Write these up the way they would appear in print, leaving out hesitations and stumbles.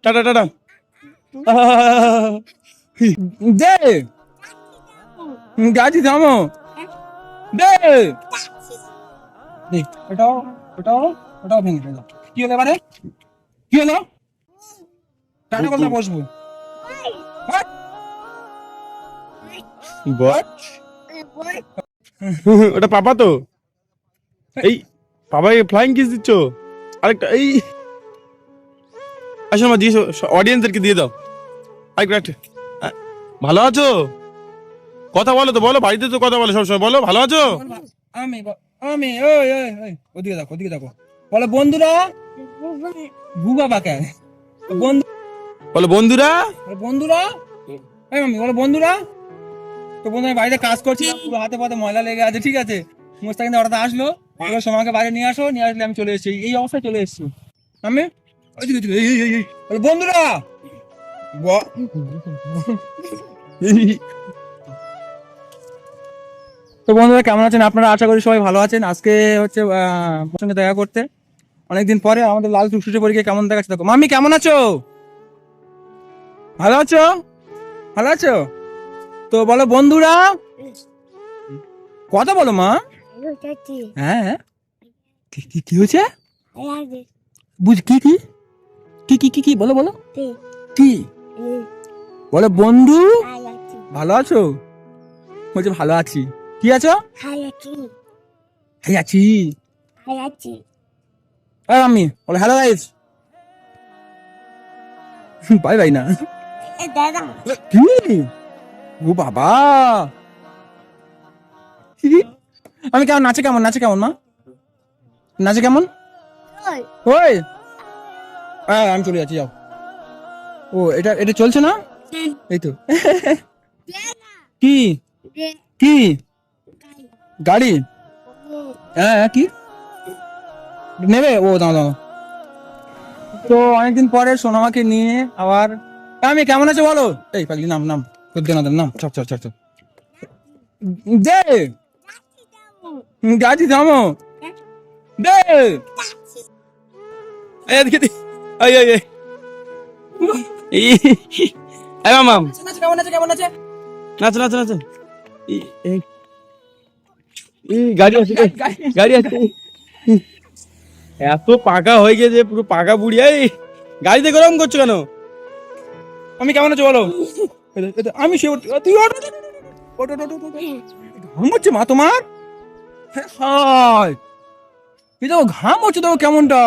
Tata tata দে গাড়ি থামো দে ওটাও ওটাও ওটাও ভেঙে ফেলো। কি হলো এবারে? কি হলো? টাটা কথা বসবো ওটা পাপা তো এই পাপাই ফ্লাইং কিস দিচ্ছ আরেকটা এই আসো মা দিয়ে অডিয়েন্সদেরকে দিয়ে দাও আরেকটা ভালো আছো কথা বলো তো বলো বাড়িতে তো কথা বলো সবসময় বলো ভালো আছো আমি আমি ওই ওই ওই ওদিকে দেখো বলো বন্ধুরা ভু বাবা কেন বন্ধু বলো বন্ধুরা বন্ধুরা এই মামি বলো বন্ধুরা তো বন্ধুরা বাড়িতে কাজ করছি পুরো হাতে পাতে ময়লা লেগে আছে ঠিক আছে মুস্তাকিন ওরা আসলো এবার সময়কে বাইরে নিয়ে আসলে আমি চলে এসেছি এই অবস্থায় চলে এসেছি আমি বলো বন্ধুরা তো বন্ধুরা কেমন আছেন আপনারা আশা করি সবাই ভালো আছেন আজকে হচ্ছে সঙ্গে দেখা করতে অনেকদিন পরে আমাদের লাল টুকটুকে পরীক্ষা কেমন দেখাচ্ছে দেখো মাম্মি কেমন আছো ভালো আছো ভালো আছো তো বলো বন্ধুরা কথা বলো মা হ্যাঁ কি হয়েছে বুঝ কি কি কি কি কি কি বলো বলো কি বলো বন্ধু ভালো আছো বলছে ভালো আছি কি আছো আছি আমি বলো হ্যালো গাইস বাই বাই না কি ও বাবা আমি কেমন নাচে কেমন মা নাচে কেমন ওই আমি চলে যাচ্ছি যাও ও এটা এটা চলছে না এই তো কি কি গাড়ি হ্যাঁ কি নেবে ও দাও তো অনেকদিন পরে সোনামাকে নিয়ে আবার আমি কেমন আছে বলো এই পাগলি নাম নাম চপ দে গাড়ি থামো দে কেমন আছে নাচ গাড়ি আছে এত পাকা হয়ে গেছে পুরো পাকা বুড়ি এই গাড়িতে গরম করছো কেন আমি কেমন আছো বলো আমি ঘাম হচ্ছে মা তোমার ঘাম হচ্ছে তো কেমনটা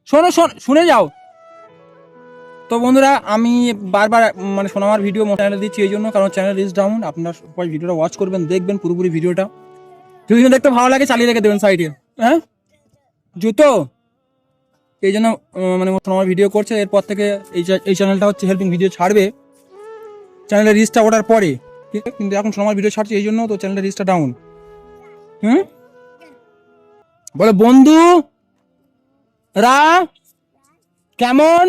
শোনো শুনে যাও তো বন্ধুরা আমি বারবার মানে সোনামার ভিডিও চ্যানেলে দিচ্ছি এই জন্য কারণ চ্যানেল রিচ ডাউন আপনারা সবাই ভিডিওটা ওয়াচ করবেন দেখবেন পুরোপুরি ভিডিওটা যদি দেখতে ভালো লাগে চালিয়ে রেখে দেবেন সাইডে হ্যাঁ জুতো এই জন্য মানে সোনামার ভিডিও করছে এরপর থেকে এই চ্যানেলটা হচ্ছে হেল্পিং ভিডিও ছাড়বে চ্যানেলের রিচটা ওঠার পরে ঠিক আছে কিন্তু এখন সোনামার ভিডিও ছাড়ছে এই জন্য তো চ্যানেলের রিচটা ডাউন বলে বন্ধু রা কেমন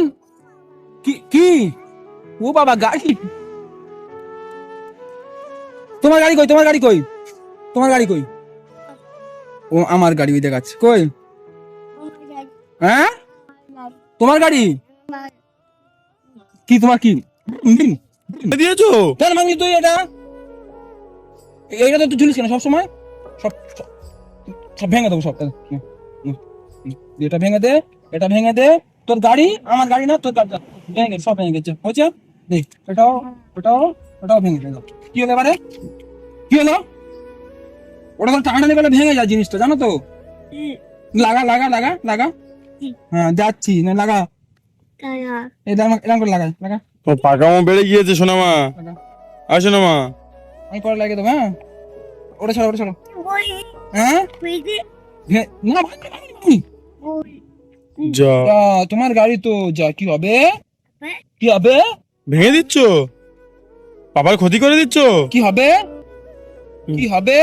কি ও বাবা গাড়ি তোমার গাড়ি কই ও আমার গাড়ি ওই দেখাচ্ছে কই হ্যাঁ তোমার গাড়ি কি তোমার কি দিয়েছো কেন মামি তুই এইটা তো ঝুলিস কেন সবসময় সব ভেঙে দেবো সব এটা ভেঙে দে তোর গাড়ি আমার গাড়ি না তোর সব ভেঙে গেছে হয়েছে দেখ ওটাও ভেঙে গেল কি হলো এবারে কি হলো ওটা তো টানাটানি করলে ভেঙে যায় জিনিসটা জানো তো লাগা হ্যাঁ যাচ্ছি না লাগা এরকম করে লাগা পাকামো বেড়ে গিয়েছে সোনামা আসো না মা আমি পরে লাগিয়ে দেবো হ্যাঁ ওটা ছাড়ো হ্যাঁ না যা তোমার গাড়ি তো যা কি হবে ভেঙে দিচ্ছ বাবার ক্ষতি করে দিচ্ছ কি হবে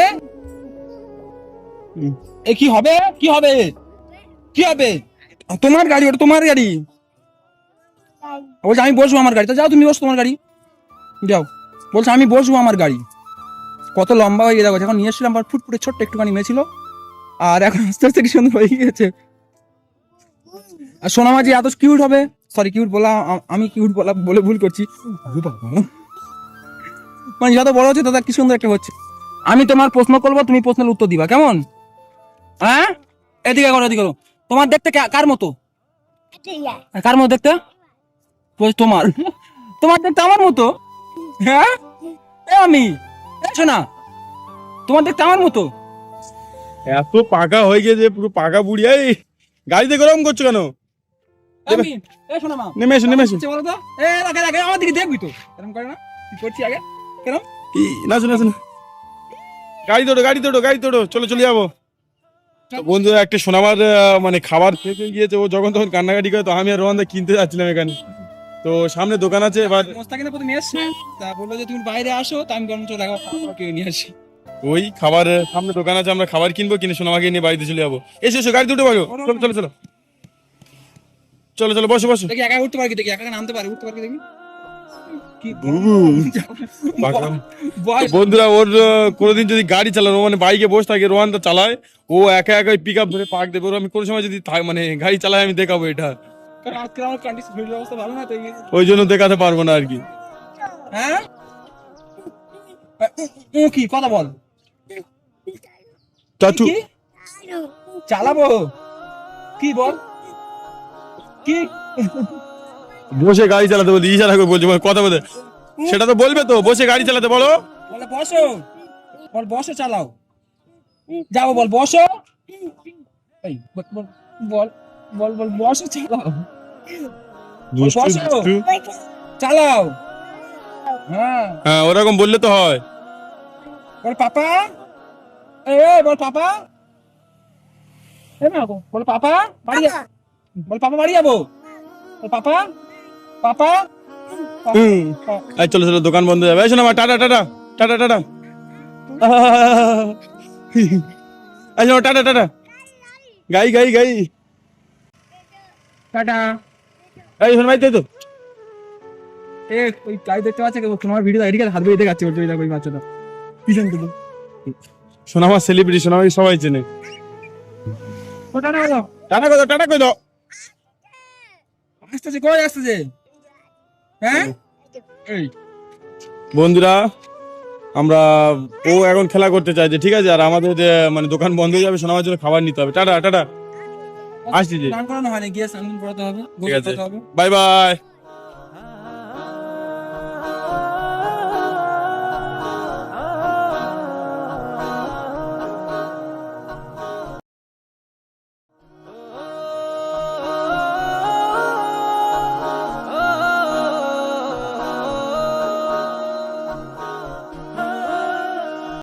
এ কি হবে তোমার গাড়ি ওটা তোমার গাড়ি বলছে আমি বসবো আমার গাড়ি তো যাও তুমি বসো তোমার গাড়ি যাও বলছে আমি বসবো আমার গাড়ি কত লম্বা হয়ে গেছে যখন নিয়ে এসেছিলাম ফুটফুটে ছোট্ট একটুখানি মেয়ে ছিল আর এখন আস্তে আস্তে কি সুন্দর হয়ে গিয়েছে আর সোনামাঝি এত কিউট হবে, সরি কিউট বলা, আমি কিউট বলা বলে ভুল করছি, মানে যত বড় হচ্ছে তত কি সুন্দর একটা হচ্ছে। আমি তোমার প্রশ্ন করবো, তুমি প্রশ্নের উত্তর দিবা, কেমন? হ্যাঁ, এদিকে করো, এদিকে করো। তোমার দেখতে কার মতো? কার মতো দেখতে? তোমার তোমার দেখতে আমার মতো। হ্যাঁ, আমি শোনা, তোমার দেখতে আমার মতো। এত পাকা হয়ে গেছে, পুরো পাকা বুড়ি। এই গাড়িতে গরম করছো কেন? আমি শোনা মা, নেমে এসো, নেমে এসো। বলো তো, রাখে আমার দিকে দেখবি তো, এরকম করে না, কি করছি আগে, কেন? না শোনা শোনা, গাড়ি তোড়ো, গাড়ি তোড়ো, গাড়ি তোড়ো, চলো চলে যাবো। তো বন্ধু একটা সোনামার মানে খাবার খেতে গিয়েছে, ও যখন তখন কান্নাকাটি করে, তো আমি আর রোহানদা কিনতে যাচ্ছিলাম এখানে। তো সামনে দোকান আছে, এবার মোস্তাকিনা প্রথমে এসছে, তা বললো যে তুমি বাইরে আসো, তা আমি গরম চলে কিনে নিয়ে আসি। ওই খাবার সামনে দোকান আছে, আমরা খাবার কিনবো, কিনে সোনামাকে নিয়ে বাড়িতে চলে যাবো। এসো এসো, গাড়ি দুটো বাজো, চলো চলো চলো চলো চলো, বসো বসো। দেখি একা উঠতে পারি কি, দেখি একা নামতে পারি, উঠতে পারি কি দেখি। কি পাকা। বয়স, বন্ধুরা, ওর কোনোদিন যদি গাড়ি চালানো, মানে বাইকে বসে থাকে, রোহানদা চালায়, ও একা একা পিক আপ ধরে পাক দেবে। ওর আমি কোনো সময় যদি মানে গাড়ি চালায়, আমি দেখাবো এটা, কারণ আজকে আমার কন্ডিশন শরীর অবস্থা ভালো না, তাই। ওই জন্য দেখাতে পারবো না আর কি। হ্যাঁ, কি কথা বল, চাচু, কি চালাবো, কি বল, কি বসে গাড়ি চালাতে বলছি, ইশারা করে বলছি, মানে কথা বলতে, সেটা তো বলবে তো, বসে গাড়ি চালাতে বলো। বলে বসো, বল বসো চালাও, যাবো বল বসো, এই বল বল বল বল বসো চালাও, দুষ্টু, বসো। দুষ্টু। চালাও, হ্যাঁ, হ্যাঁ, ওরকম বললে তো হয়। বল পাপা, বল পাপা, বল পাপা বাড়ি বল পাপা বাড়ি যাবো, বল পাপা, পাপা, হুম। এই চলো চলো, দোকান বন্ধ হয়ে যাবে। এই শোনো, টাটা টাটা টাটা টাটা, এই শোনো, টাটা টাটা, গাই গাই গাই, টাটা। এই শোনো ভাই, তাই তো ওই গাড়ি দেখতে পাচ্ছে, তোমার ভিডিও এদিকে হাত বেরিয়ে দেখাচ্ছে, ওই দেখো ওই বাচ্চাটা পিছন থেকে। সোনামা সেলিব্রিটি, সোনামাকে সবাই চেনে। টাটা দাও, টাটা কই দাও, টাটা কই দাও। আসতেছে, কই আসতেছে, হ্যাঁ, এই বন্ধুরা, আমরা, ও এখন খেলা করতে চাইছে, ঠিক আছে, আর আমাদের মানে দোকান বন্ধ হয়ে যাবে, সোনামার জন্য খাবার নিতে হবে। টাটা টাটা, আসছি যে, স্নান করানো হয়নি, গিয়ে স্নান করাতে হবে, ঠিক গোসল আছে, করতে হবে। Bye bye.